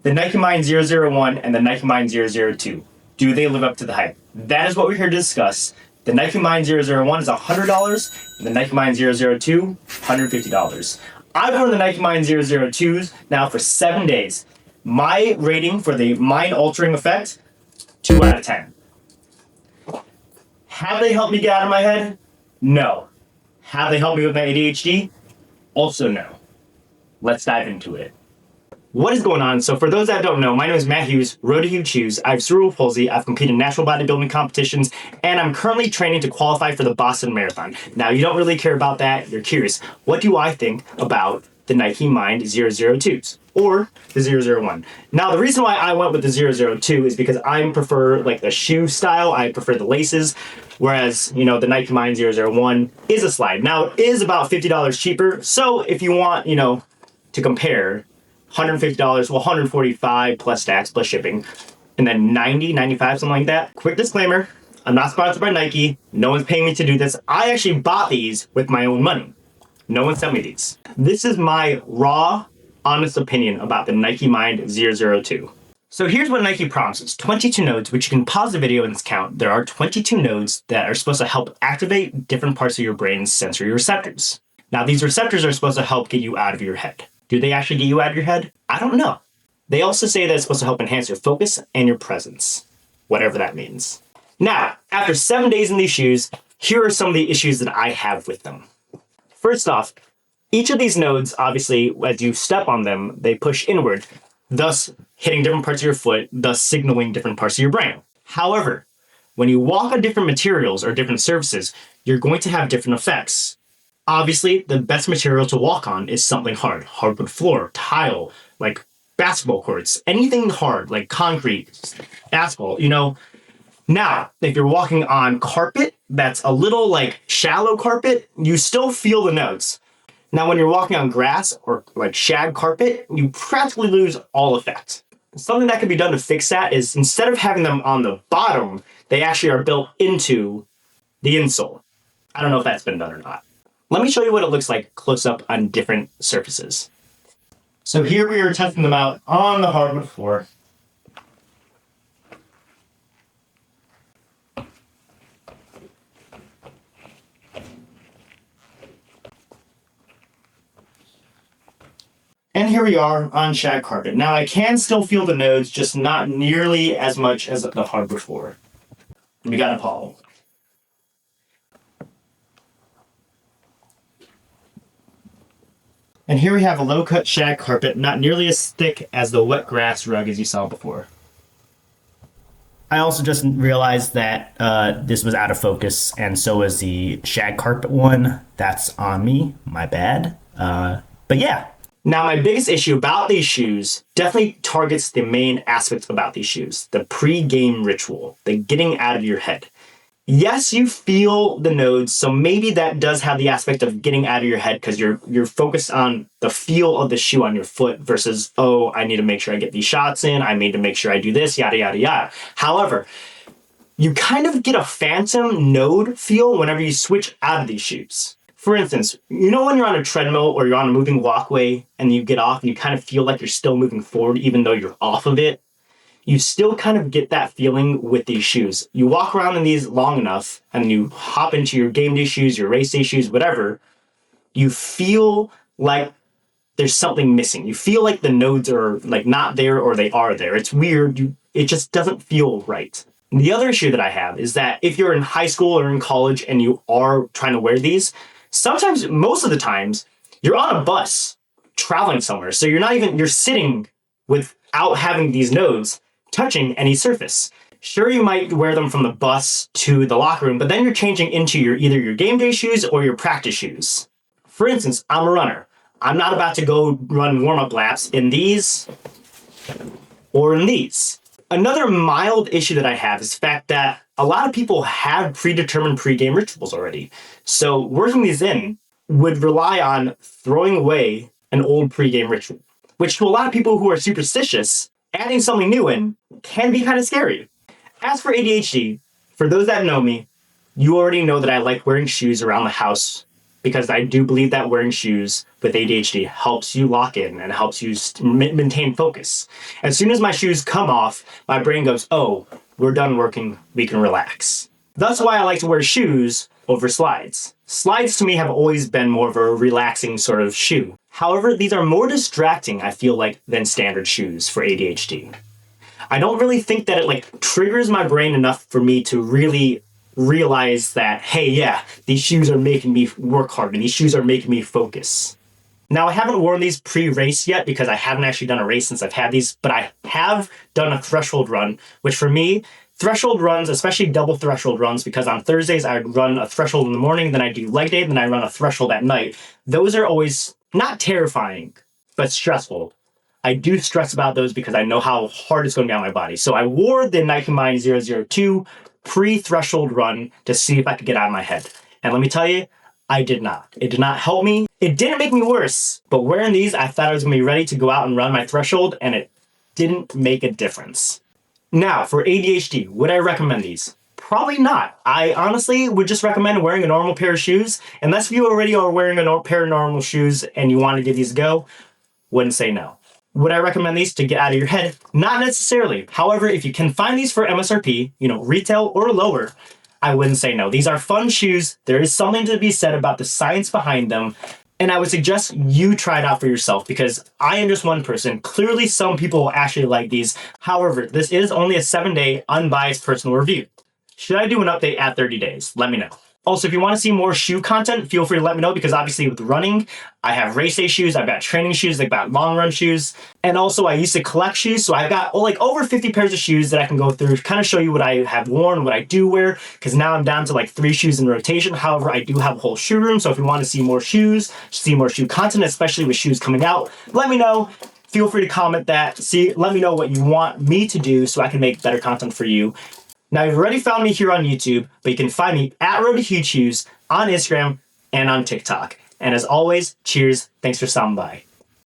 The Nike Mind 001 and the Nike Mind 002. Do they live up to the hype? That is what we're here to discuss. The Nike Mind 001 is $100, and the Nike Mind 002, $150. I've worn the Nike Mind 002s now for 7 days. My rating for the mind-altering effect, 2 out of 10. Have they helped me get out of my head? No. Have they helped me with my ADHD? Also no. Let's dive into it. What is going on? So for those that don't know, my name is Matt Hughes, road to huge shoes. I have cerebral palsy, I've competed in national bodybuilding competitions, and I'm currently training to qualify for the Boston Marathon. Now, you don't really care about that, you're curious. What do I think about the Nike Mind 002s or the 001? Now, the reason why I went with the 002 is because I prefer like the shoe style, I prefer the laces, whereas, the Nike Mind 001 is a slide. Now, it is about $50 cheaper, so if you want, to compare, $150, well, $145 plus tax plus shipping, and then $90, $95, something like that. Quick disclaimer, I'm not sponsored by Nike. No one's paying me to do this. I actually bought these with my own money. No one sent me these. This is my raw, honest opinion about the Nike Mind 002. So here's what Nike promises. 22 nodes, which you can pause the video and count. There are 22 nodes that are supposed to help activate different parts of your brain's sensory receptors. Now, these receptors are supposed to help get you out of your head. Do they actually get you out of your head? I don't know. They also say that it's supposed to help enhance your focus and your presence, whatever that means. Now, after 7 days in these shoes, here are some of the issues that I have with them. First off, each of these nodes, obviously, as you step on them, they push inward, thus hitting different parts of your foot, thus signaling different parts of your brain. However, when you walk on different materials or different surfaces, you're going to have different effects. Obviously, the best material to walk on is something hard. Hardwood floor, tile, like basketball courts, anything hard, like concrete, asphalt, Now, if you're walking on carpet that's a little like shallow carpet, you still feel the nodes. Now, when you're walking on grass or like shag carpet, you practically lose all effect. Something that can be done to fix that is instead of having them on the bottom, they actually are built into the insole. I don't know if that's been done or not. Let me show you what it looks like close up on different surfaces. So here we are testing them out on the hardwood floor. And here we are on shag carpet. Now I can still feel the nodes, just not nearly as much as the hardwood floor. We got a Paul. And here we have a low-cut shag carpet, not nearly as thick as the wet grass rug as you saw before. I also just realized that this was out of focus, and so was the shag carpet one. That's on me, my bad. But yeah. Now, my biggest issue about these shoes definitely targets the main aspects about these shoes. The pre-game ritual, the getting out of your head. Yes, you feel the nodes, so maybe that does have the aspect of getting out of your head because you're focused on the feel of the shoe on your foot versus, oh, I need to make sure I get these shots in, I need to make sure I do this, yada, yada, yada. However, you kind of get a phantom node feel whenever you switch out of these shoes. For instance, when you're on a treadmill or you're on a moving walkway and you get off and you kind of feel like you're still moving forward even though you're off of it? You still kind of get that feeling with these shoes. You walk around in these long enough and you hop into your game day shoes, your race day shoes, whatever, you feel like there's something missing. You feel like the nodes are like not there or they are there. It's weird. It just doesn't feel right. The other issue that I have is that if you're in high school or in college and you are trying to wear these, sometimes, most of the times, you're on a bus traveling somewhere. So you're sitting without having these nodes touching any surface. Sure, you might wear them from the bus to the locker room, but then you're changing into either your game day shoes or your practice shoes. For instance, I'm a runner. I'm not about to go run warm-up laps in these or in these. Another mild issue that I have is the fact that a lot of people have predetermined pre-game rituals already. So working these in would rely on throwing away an old pre-game ritual, which to a lot of people who are superstitious, adding something new in can be kind of scary. As for ADHD, for those that know me, you already know that I like wearing shoes around the house because I do believe that wearing shoes with ADHD helps you lock in and helps you maintain focus. As soon as my shoes come off, my brain goes, oh, we're done working, we can relax. That's why I like to wear shoes over slides. Slides to me have always been more of a relaxing sort of shoe. However, these are more distracting, I feel like, than standard shoes for ADHD. I don't really think that it triggers my brain enough for me to really realize that, hey, yeah, these shoes are making me work hard and these shoes are making me focus. Now, I haven't worn these pre-race yet because I haven't actually done a race since I've had these, but I have done a threshold run, which for me, threshold runs, especially double threshold runs, because on Thursdays I run a threshold in the morning, then I do leg day, then I run a threshold at night. Those are always not terrifying, but stressful. I do stress about those because I know how hard it's going to be on my body. So I wore the Nike Mind 002 pre-threshold run to see if I could get out of my head. And let me tell you, I did not. It did not help me. It didn't make me worse. But wearing these, I thought I was going to be ready to go out and run my threshold, and it didn't make a difference. Now, for ADHD, would I recommend these? Probably not. I honestly would just recommend wearing a normal pair of shoes. Unless you already are wearing a pair of normal shoes and you want to give these a go, wouldn't say no. Would I recommend these to get out of your head? Not necessarily. However, if you can find these for MSRP, retail or lower, I wouldn't say no. These are fun shoes. There is something to be said about the science behind them. And I would suggest you try it out for yourself because I am just one person. Clearly, some people will actually like these. However, this is only a 7-day unbiased personal review. Should I do an update at 30 days? Let me know. Also, if you want to see more shoe content, feel free to let me know because obviously with running, I have race day shoes, I've got training shoes, I've got long run shoes, and also I used to collect shoes, so I've got over 50 pairs of shoes that I can go through, kind of show you what I have worn, what I do wear, because now I'm down to 3 shoes in rotation. However, I do have a whole shoe room, so if you want to see more shoes, see more shoe content, especially with shoes coming out, let me know. Feel free to comment that. Let me know what you want me to do so I can make better content for you. Now, you've already found me here on YouTube, but you can find me at Road to Huge Shoes on Instagram and on TikTok. And as always, cheers. Thanks for stopping by.